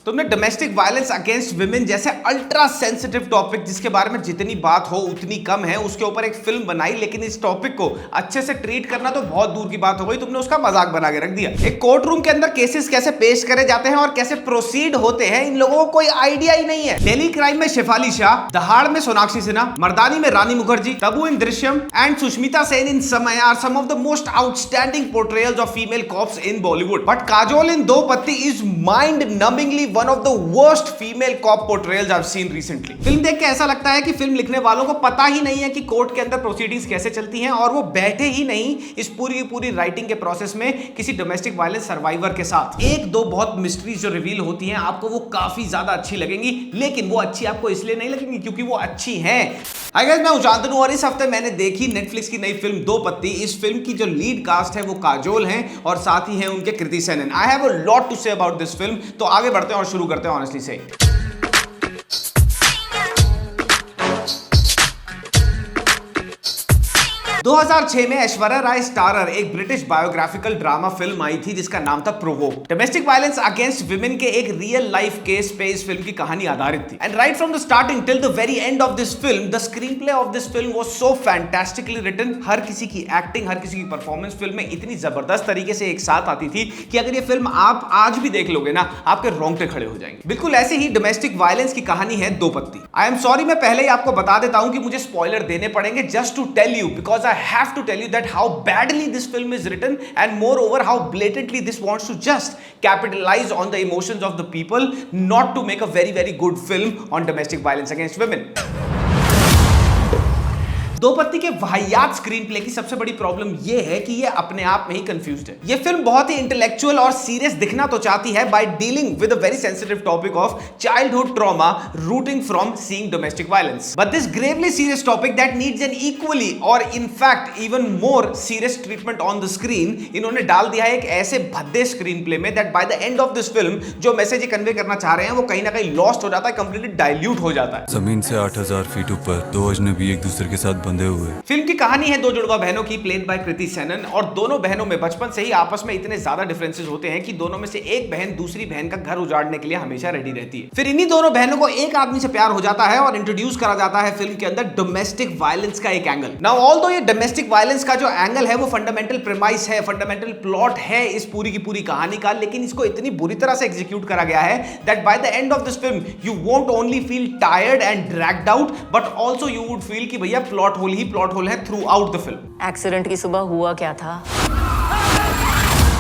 तुमने domestic violence against women जैसे ultra sensitive topic जिसके बारे में जितनी बात हो उतनी कम है, उसके ऊपर एक फिल्म बनाई, लेकिन इस टॉपिक को अच्छे से ट्रीट करना तो बहुत दूर की बात हो गई। तुमने उसका मजाक बना के रख दिया। एक कोर्ट रूम के अंदर केसेस कैसे पेश करे जाते हैं और कैसे प्रोसीड होते हैं, इन लोगों को कोई आइडिया ही नहीं है। डेली क्राइम में शेफाली शाह, दहाड़ में सोनाक्षी सिन्हा, मर्दानी में Rani Mukherjee, Tabu in Drishyam and Sushmita Sen in Samay are some of the most outstanding portrayals of female cops in Bollywood. But Kajol in Do Patti is mind numbingly one of the worst female cop portrayals I have seen recently. Film देख के ऐसा लगता है कि film लिखने वालों को पता ही नहीं है कि कोर्ट के अंदर प्रोसीडिंग्स कैसे चलती हैं, और वो बैठे ही नहीं इस पूरी राइटिंग के प्रोसेस में किसी डोमेस्टिक वायलेंस सर्वाइवर के साथ। एक दो बहुत मिस्ट्रीज जो रिवील होती हैं आपको वो काफी ज्यादा अच्छी लगेंगी, लेकिन वो अच्छी आपको इसलिए नहीं लगेंगी क्योंकि वो अच्छी हैं। हाय गाइस, मैं उजांतनु और इस हफ्ते मैंने देखी नेटफ्लिक्स की नई फिल्म दो पत्ती। इस फिल्म की जो लीड कास्ट है वो काजोल हैं और साथ ही हैं उनके Kriti Sanon. I have a lot to say about this film. तो आगे बढ़ते हैं और शुरू करते हैं ऑनेस्टली से। 2006 में ऐश्वर्या राय स्टारर एक ब्रिटिश बायोग्राफिकल ड्रामा फिल्म आई थी जिसका नाम था provoke. Domestic violence against women के एक रियल लाइफ केस पे इस फिल्म की कहानी आधारित थी। And right from the starting till the very end of this film, the screenplay of this film was so fantastically written. हर किसी की एक्टिंग, हर किसी की परफॉर्मेंस फिल्म में इतनी जबरदस्त तरीके से एक साथ आती थी कि अगर ये फिल्म आप आज भी देख लोगे ना, आपके रोंगटे खड़े हो जाएंगे। बिल्कुल ऐसे ही डोमेस्टिक वायलेंस की कहानी है दो पत्ती। आई एम सॉरी, मैं पहले ही आपको बता देता हूं कि मुझे स्पॉइलर देने पड़ेंगे just to tell you, because I have to tell you that how badly this film is written and moreover how blatantly this wants to just capitalize on the emotions of the people, not to make a very good film on domestic violence against women. दो पत्ती के वाहियात screen play की सबसे बड़ी problem यह है कि यह अपने आप में ही कंफ्यूज्ड है। यह फिल्म बहुत ही इंटेलेक्चुअल और सीरियस दिखना तो चाहती है by dealing with a very sensitive topic of childhood trauma rooting from seeing domestic violence, but this gravely serious topic that needs an equally और in fact even more serious treatment on the screen, इन्होंने डाल दिया है एक ऐसे भद्दे screenplay में that by the end of this film जो मैसेज ये कन्वे करना चाह रहे हैं वो कहीं ना कहीं लॉस्ट हो जाता है, कंप्लीटली डाइल्यूट हो जाता है। जमीन से 8000 फीट ऊपर दो अजनबी एक दूसरे के साथ बंधे हुए। फिल्म की कहानी है दो जुड़वा बहनों की, प्लेड बाय कृति सेनन, और दोनों बहनों में बचपन से ही आपस में इतने ज्यादा डिफरेंसेस होते हैं कि दोनों में से एक बहन दूसरी बहन का घर उजाड़ने के लिए हमेशा रेडी रहती है। फिर इन्हीं दोनों बहनों को एक आदमी से प्यार हो जाता है और इंट्रोड्यूस करा जाता है फिल्म के अंदर डोमेस्टिक वायलेंस का एक एंगल। नाउ ऑल्दो ये डोमेस्टिक वायलेंस का जो एंगल है वो फंडामेंटल प्रेमाइस है, फंडामेंटल प्लॉट है इस पूरी की पूरी कहानी का, लेकिन इसको इतनी बुरी तरह से एग्जीक्यूट करा गया है that by the end of this film you won't only feel tired and dragged out but also you would feel कि भैया प्लॉट होल ही प्लॉट होल है through out the film. Accident की सुबह हुआ क्या था?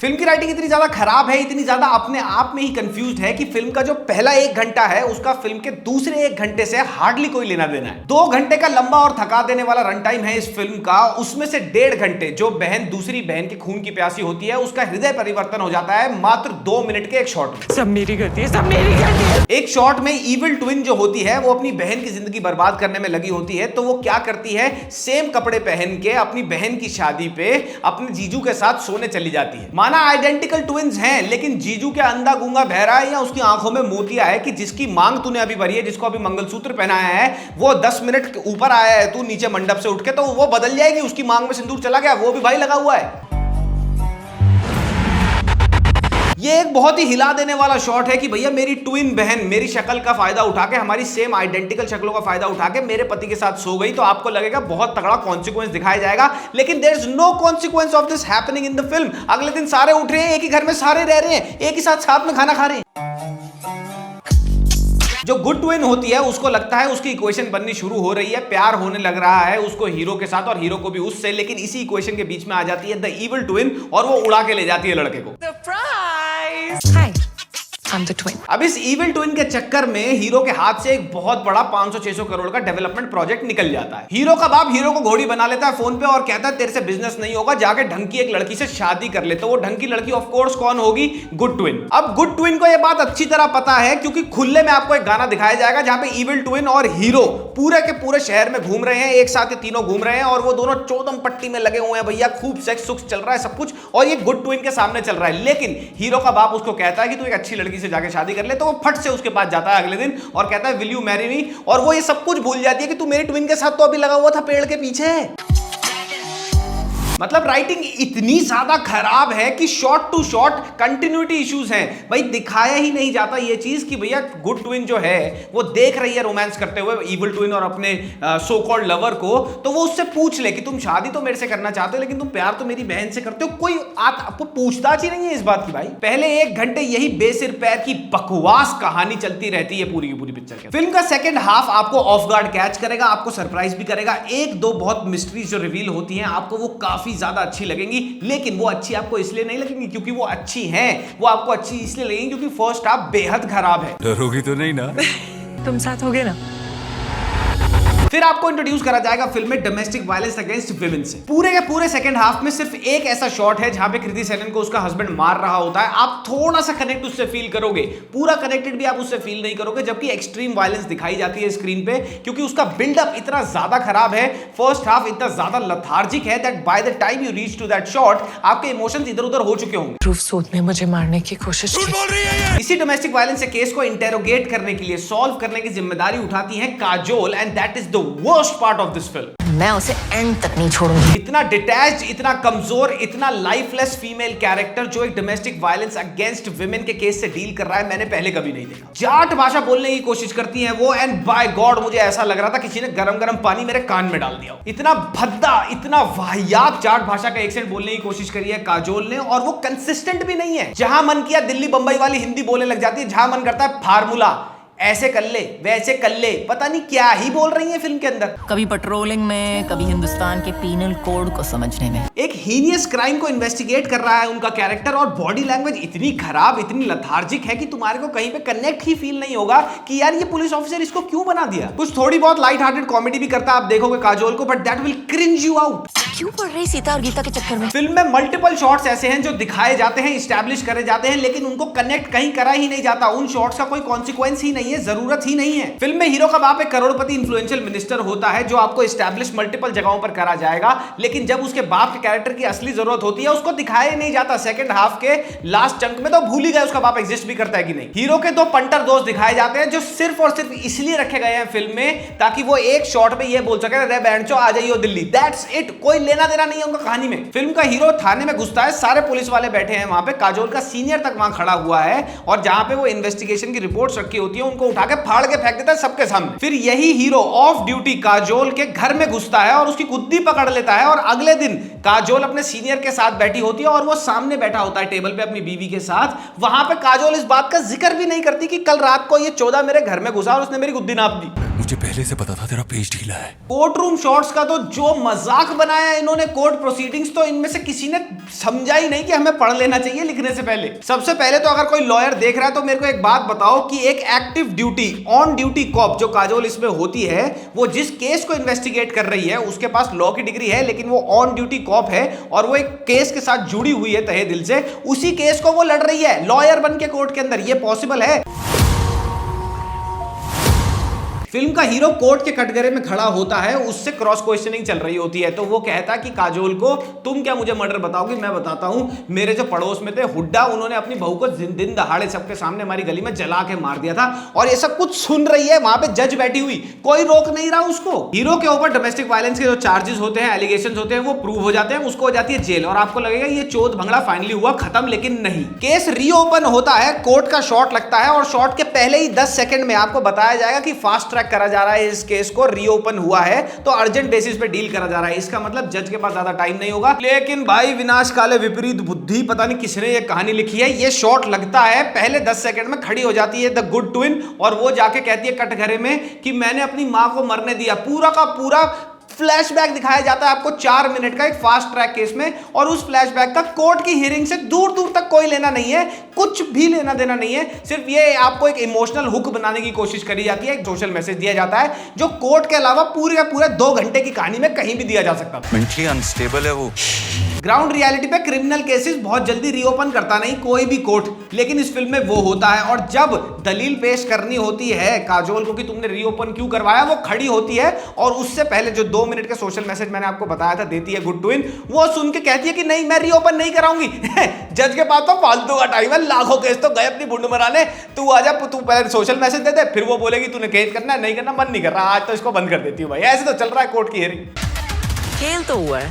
फिल्म की राइटिंग इतनी ज्यादा खराब है, इतनी ज्यादा अपने आप में ही कंफ्यूज्ड है कि फिल्म का जो पहला 1 घंटा है उसका फिल्म के दूसरे 1 घंटे से हार्डली कोई लेना देना है। 2 घंटे का लंबा और थका देने वाला रन टाइम है इस फिल्म का, उसमें से 1.5 घंटे जो बहन दूसरी बहन के खून की प्यासी होती है उसका हृदय परिवर्तन हो जाता है मात्र 2 मिनट के एक शॉट में। सब मेरी गलती है, सब मेरी गलती है। एक शॉट में इविल ट्विन जो होती है वो अपनी बहन की जिंदगी बर्बाद करने में लगी होती है, तो वो क्या करती है, सेम कपड़े पहन के अपनी बहन की शादी पे अपने जीजू के साथ सोने चली जाती है। माना आइडेंटिकल ट्विंस हैं, लेकिन जीजू के अंधा गूंगा बहरा है या उसकी आंखों में मोतिया है कि जिसकी मांग तूने अभी भरी है, जिसको अभी मंगलसूत्र पहनाया है, वो 10 मिनट ऊपर आया है तू नीचे मंडप से उठ के, तो वो बदल जाएगी, उसकी मांग में सिंदूर चला गया, वो भी भाई लगा हुआ है। ये एक बहुत ही हिला देने वाला शॉट है कि भैया मेरी ट्विन बहन मेरी शक्ल का फायदा उठा के, हमारी सेम आइडेंटिकल शक्लों का फायदा उठा के मेरे पति के साथ सो गई, तो आपको लगेगा बहुत तगड़ा कॉन्सिक्वेंस दिखाया जाएगा, लेकिन there is no consequence of this happening in the film. अगले दिन सारे उठ रहे हैं, एक ही घर में सारे रह रहे हैं, एक ही साथ में खाना खा रहे हैं। जो गुड ट्विन होती है उसको लगता है उसकी इक्वेशन बननी शुरू हो रही है, प्यार होने लग रहा है उसको हीरो के साथ और हीरो को भी उससे, लेकिन इसी इक्वेशन के बीच में आ जाती है द इविल ट्विन और वो उड़ा के ले जाती है लड़के को। Hi, I'm the twin. अब इस इविल ट्विन के चक्कर में हीरो के हाथ से एक बहुत बड़ा 500-600 करोड़ का डेवलपमेंट प्रोजेक्ट निकल जाता है। हीरो का बाप हीरो को घोड़ी बना लेता है फोन पे और कहता है तेरे से बिजनेस नहीं होगा, जाके ढंग की एक लड़की से शादी कर ले। तो वो ढंग की लड़की ऑफ कोर्स कौन होगी? Good twin. अब गुड ट्विन को यह बात अच्छी तरह पता है क्योंकि खुले में आपको एक गाना दिखाया जाएगा जहां पे इविल ट्विन और हीरो पूरे के पूरे शहर में घूम रहे हैं, एक साथ ये तीनों घूम रहे हैं और वो दोनों चौदम पट्टी में लगे हुए हैं भैया, खूब सेक्स सुक्स चल रहा है सब कुछ, और ये गुड ट्विन के सामने चल रहा है। लेकिन हीरो का बाप उसको कहता है कि तू एक अच्छी लड़की से जाके शादी कर ले, तो वो फट से उसके पास जाता है अगले दिन और कहता है विल यू मैरी मी, और वो ये सब कुछ भूल जाती है कि तू मेरी ट्विन के साथ तो अभी लगा हुआ था पेड़ के पीछे। मतलब राइटिंग इतनी ज्यादा खराब है कि shot to shot continuity issues हैं। भाई दिखाया ही नहीं जाता ये चीज कि भैया गुड ट्विन जो है वो देख रही है रोमांस करते हुए इविल ट्विन और अपने सो कॉल्ड लवर को, तो वो उससे पूछ ले कि तुम शादी तो मेरे से करना चाहते हो लेकिन तुम प्यार तो मेरी बहन से करते हो। कोई आपको पूछताछ ही नहीं है इस बात की। भाई पहले 1 घंटे यही बेसिर पैर की बकवास कहानी चलती रहती है पूरी की पूरी पिक्चर के। फिल्म का सेकंड हाफ आपको ऑफ गार्ड कैच करेगा, आपको सरप्राइज भी करेगा। 1-2 बहुत मिस्ट्रीज जो रिवील होती हैं आपको वो काफी ज्यादा अच्छी लगेंगी, लेकिन वो अच्छी आपको इसलिए नहीं लगेंगी क्योंकि वो अच्छी हैं, वो आपको अच्छी इसलिए लगेंगी क्योंकि फर्स्ट हाफ बेहद खराब है। डरोगी तो नहीं ना? तुम साथ होगे ना? फिर आपको इंट्रोड्यूस करा जाएगा फिल्म में डोमेस्टिक वायलेंस अगेंस्ट विमेन से। पूरे के पूरे सेकंड हाफ में सिर्फ एक ऐसा शॉट है जहां पे कृति सेनन को उसका हस्बैंड मार रहा होता है। आप थोड़ा सा कनेक्ट उससे फील करोगे, पूरा कनेक्टेड भी आप उससे फील नहीं करोगे, जबकि एक्सट्रीम वायलेंस दिखाई जाती है स्क्रीन पे क्योंकि उसका बिल्डअप इतना ज्यादा खराब है, फर्स्ट हाफ इतना ज्यादा लथार्जिक है that by the time you reach to that shot आपके इमोशंस इधर उधर हो चुके होंगे। ध्रुव सूद ने मुझे मारने की कोशिश की। इसी डोमेस्टिक वायलेंस के केस को इंटेरोगेट करने के लिए, सॉल्व करने की जिम्मेदारी उठाती है Kajol, and that is the worst part of this film. मैं उसे एंड तक नहीं छोड़ूंगी। इतना डिटैच्ड, इतना कमजोर, इतना लाइफलेस फीमेल कैरेक्टर जो एक डोमेस्टिक वायलेंस अगेंस्ट विमेन के केस से डील कर रहा है मैंने पहले कभी नहीं देखा। जाट भाषा बोलने की कोशिश करती है वो, एंड बाय गॉड मुझे ऐसा लग रहा था किसी ने गरम गरम पानी मेरे कान में डाल दिया। इतना भद्दा, इतना वाहियात जाट भाषा का एक्सेंट बोलने की कोशिश करी है काजोल ने, और वो कंसिस्टेंट भी नहीं है। जहां मन किया दिल्ली बंबई वाली हिंदी बोलने लग जाती है, जहां मन करता है फार्मूला ऐसे कर ले वैसे कर ले, पता नहीं क्या ही बोल रही है फिल्म के अंदर। कभी पेट्रोलिंग में, कभी हिंदुस्तान के पीनल कोड को समझने में। एक हीनियस क्राइम को इन्वेस्टिगेट कर रहा है उनका कैरेक्टर, और बॉडी लैंग्वेज इतनी खराब, इतनी लथार्जिक है कि तुम्हारे को कहीं पे कनेक्ट ही फील नहीं होगा कि यार ये पुलिस ऑफिसर इसको क्यों बना दिया। कुछ थोड़ी बहुत लाइट हार्टेड कॉमेडी भी करता है, आप देखोगे काजोल को, but that will cringe you out. क्यों पड़ रही सीता और गीता के चक्कर में? फिल्म में मल्टीपल शॉट्स ऐसे हैं जो दिखाए जाते हैं, इस्टेब्लिश करे जाते हैं, लेकिन उनको कनेक्ट कहीं करा ही नहीं जाता। उन शॉट्स का कोई कॉन्सिक्वेंस ही नहीं है, जरूरत ही नहीं है। फिल्म में हीरो का बाप एक करोड़पति इन्फ्लुएंशियल मिनिस्टर होता है जो आपको इस्टेब्लिश मल्टीपल जगहों पर करा जाएगा, लेकिन जब उसके बाप के कैरेक्टर की असली जरूरत होती है उसको दिखाया नहीं जाता। सेकंड हाफ के लास्ट चंक में तो भूल ही गए उसका बाप एग्जिस्ट भी करता है कि नहीं। हीरो के 2 पंटर दोस्त दिखाए जाते हैं जो सिर्फ और सिर्फ इसलिए रखे गए हैं फिल्म में ताकि वो एक शॉट में ये बोल सके रे बैंचो आ जाइयो दिल्ली, दैट्स इट। कोई लेना देना नहीं है उनका कहानी में। फिल्म का हीरो थाने में घुसता है, सारे पुलिस वाले बैठे हैं वहां पे, काजोल का सीनियर तक वहां खड़ा हुआ है, और जहां पे वो इन्वेस्टिगेशन की रिपोर्ट्स रखी होती है उनको उठा के फाड़ के फेंक देता है सबके सामने। फिर यही हीरो ऑफ ड्यूटी काजोल के घर में घुसता है और उसकी कुद्दी पकड़ लेता है, और अगले दिन काजोल अपने सीनियर के साथ बैठी होती है और वो सामने बैठा होता है टेबल पे अपनी बीवी के साथ। वहां पे काजोल इस बात का जिक्र भी नहीं करती कि कल रात को ये 14 मेरे घर में घुसा और उसने मेरी गुद्दी नाप दी। मुझे पहले से पता था तेरा पेज ढीला है। कोर्ट रूम शॉट्स का तो जो मजाक बनाया इन्होंने, कोर्ट प्रोसीडिंग्स, तो इनमें से किसी ने समझा ही नहीं कि हमें पढ़ लेना चाहिए लिखने से पहले। सबसे पहले तो अगर कोई लॉयर देख रहा है तो मेरे को एक बात बताओ कि एक active duty, on duty cop जो काजोल इसमें होती है, वो जिस केस को इन्वेस्टिगेट कर रही है उसके पास लॉ की डिग्री है, लेकिन वो ऑन ड्यूटी कॉप है और वो एक केस के साथ जुड़ी हुई है तहे दिल से। उसी केस को वो लड़ रही है लॉयर बन के कोर्ट के अंदर। ये पॉसिबल है? फिल्म का हीरो कोर्ट के कटघरे में खड़ा होता है, उससे क्रॉस क्वेश्चनिंग चल रही होती है, तो वो कहता है कि काजोल को तुम क्या मुझे मर्डर बताओगी? मैं बताता हूं। मेरे जो पड़ोस में थे हुड्डा, उन्होंने अपनी बहू को दिन दहाड़े सबके सामने हमारी गली में जला के मार दिया था। और ये सब कुछ सुन रही है वहां पे जज बैठी हुई, कोई रोक नहीं रहा उसको। हीरो के ऊपर डोमेस्टिक वायलेंस के जो चार्जेस होते हैं, एलिगेशंस होते हैं, वो प्रूव हो जाते हैं, उसको हो जाती है जेल, और आपको लगेगा ये चोद भंगड़ा फाइनली हुआ खत्म, लेकिन नहीं। केस रीओपन होता है, कोर्ट का शॉट लगता है, और शॉट के पहले ही 10 सेकंड में आपको बताया जाएगा कि फास्ट ट्रैक करा जा रहा है, इस केस को रीओपन हुआ है तो अर्जेंट बेसिस पे डील करा जा रहा है। इसका मतलब जज के पास ज्यादा टाइम नहीं होगा। लेकिन भाई विनाश काले विपरीत बुद्धि, पता नहीं किसने ये कहानी लिखी है। ये शॉट लगता है, पहले 10 सेकंड में खड़ी हो जाती है द गुड ट्विन, और वो जाके कहती है कटघरे में कि मैंने अपनी मां को मरने दिया। पूरा का पूरा फ्लैशबैक दिखाया जाता है आपको 4 मिनट का एक फास्ट ट्रैक केस में, और उस फ्लैशबैक का कोर्ट की हियरिंग से दूर दूर तक कोई लेना नहीं है, कुछ भी लेना देना नहीं है। सिर्फ ये आपको एक इमोशनल हुक बनाने की कोशिश करी जाती है, एक सोशल मैसेज दिया जाता है जो कोर्ट के अलावा पूरे का पूरा 2 घंटे की कहानी में कहीं भी दिया जा सकता था। मेंटली अनस्टेबल है वो। ग्राउंड रियलिटी पे क्रिमिनल केसेस बहुत जल्दी रीओपन करता नहीं कोई भी कोर्ट, लेकिन इस फिल्म में वो होता है। और जब दलील पेश करनी होती है काजोल को कि तुमने रीओपन क्यों करवाया, वो खड़ी होती है और उससे पहले जो 2 मिनट के सोशल मैसेज मैंने आपको बताया था देती है गुड ट्विन, वो सुन के कहती है कि नहीं मैं रीओपन नहीं कराऊंगी। जज के पास तो फालतू का टाइम है, लाखों केस तो गए अपनी बुंड मराने, तू आजा, तू पहले सोशल मैसेज दे दे, फिर वो बोलेगी तूने केस करना है, नहीं करना, मन नहीं कर रहा, आज तो इसको बंद कर देती हूँ भाई। ऐसे तो चल रहा है कोर्ट की हियरिंग। खेल तो हुआ है।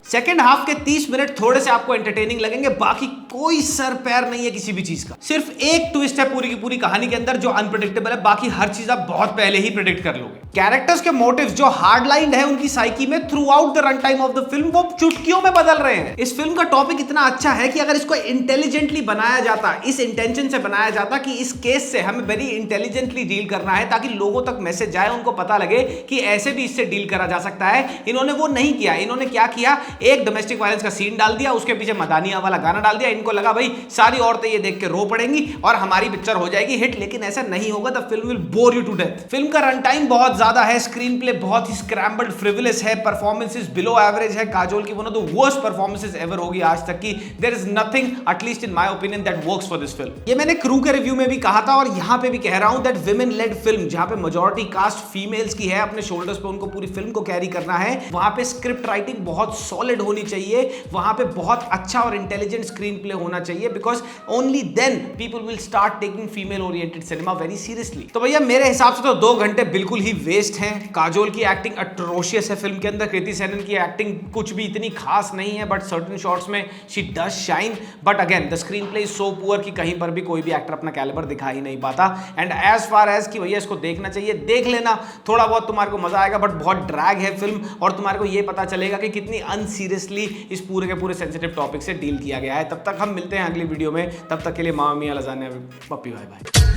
सेकंड हाफ के 30 मिनट थोड़े से आपको एंटरटेनिंग लगेंगे, बाकी कोई सर पैर नहीं है किसी भी चीज का। सिर्फ एक ट्विस्ट है पूरी की पूरी कहानी के अंदर जो अनप्रेडिक्टेबल है, बाकी हर चीज आप बहुत पहले ही प्रेडिक्ट कर लोगे। कैरेक्टर्स के मोटिव्स जो हार्ड लाइन है उनकी साइकी में through out the run time of the film वो चुटकियों में बदल रहे हैं। इस फिल्म का टॉपिक इतना अच्छा है कि अगर इसको इंटेलिजेंटली बनाया जाता, इस इंटेंशन से बनाया जाता कि इस केस से हमें वेरी इंटेलिजेंटली डील करना है ताकि लोगों तक मैसेज जाए, उनको पता लगे कि ऐसे भी इससे डील करा जा सकता है, इन्होंने वो नहीं किया। इन्होंने क्या किया, एक डोमेस्टिक वायलेंस का सीन डाल दिया, उसके पीछे मदानिया वाला गाना डाल दिया। इनको लगा भाई सारी औरतें ये देख के रो पड़ेंगी और हमारी पिक्चर हो जाएगी हिट, लेकिन ऐसा नहीं होगा। The film will bore you to death. Film का रन टाइम बहुत ज्यादा है, स्क्रीन प्ले बहुत ही स्क्रैम्बल्ड फ्रिवलेस है, परफॉर्मेंसेस बिलो एवरेज है। काजोल की one of the worst performances ever होगी आज तक की। There is nothing at least in my opinion that works for this film. ये मैंने क्रू के रिव्यू में भी कहा था और यहां पे भी कह रहा हूं दैट विमेन लेड फिल्म जहां पे मेजॉरिटी कास्ट फीमेल्स की है, अपने शोल्डर्स पे उनको पूरी फिल्म को कैरी करना है, वहां पे स्क्रिप्ट राइटिंग बहुत सॉलिड होनी चाहिए, वहां पे बहुत अच्छा और इंटेलिजेंट स्क्रीन प्ले होना चाहिए, because only then people will start taking female oriented cinema very seriously. तो भैया मेरे हिसाब से तो 2 घंटे बिल्कुल ही वेस्ट हैं। काजोल की एक्टिंग अट्रोशियस है फिल्म के अंदर, कृति सेनन की एक्टिंग कुछ भी इतनी खास नहीं है, बट सर्टेन शॉट्स में she does shine, but again the screen play is so poor कि कहीं पर भी कोई भी एक्टर अपना कैलिबर दिखा ही नहीं पाता। एंड एज फार एज कि भैया इसको देखना चाहिए, देख लेना, थोड़ा बहुत तुम्हारे को मजा आएगा, बट बहुत ड्रैग है फिल्म और तुम्हारे को ये पता चलेगा कि कितनी अनसीरियसली इस पूरे के पूरे सेंसिटिव टॉपिक से डील किया गया है। तब तक हम मिलते हैं अगली वीडियो में, तब तक के लिए मामा मियां लजानिया पप्पी बाय बाय।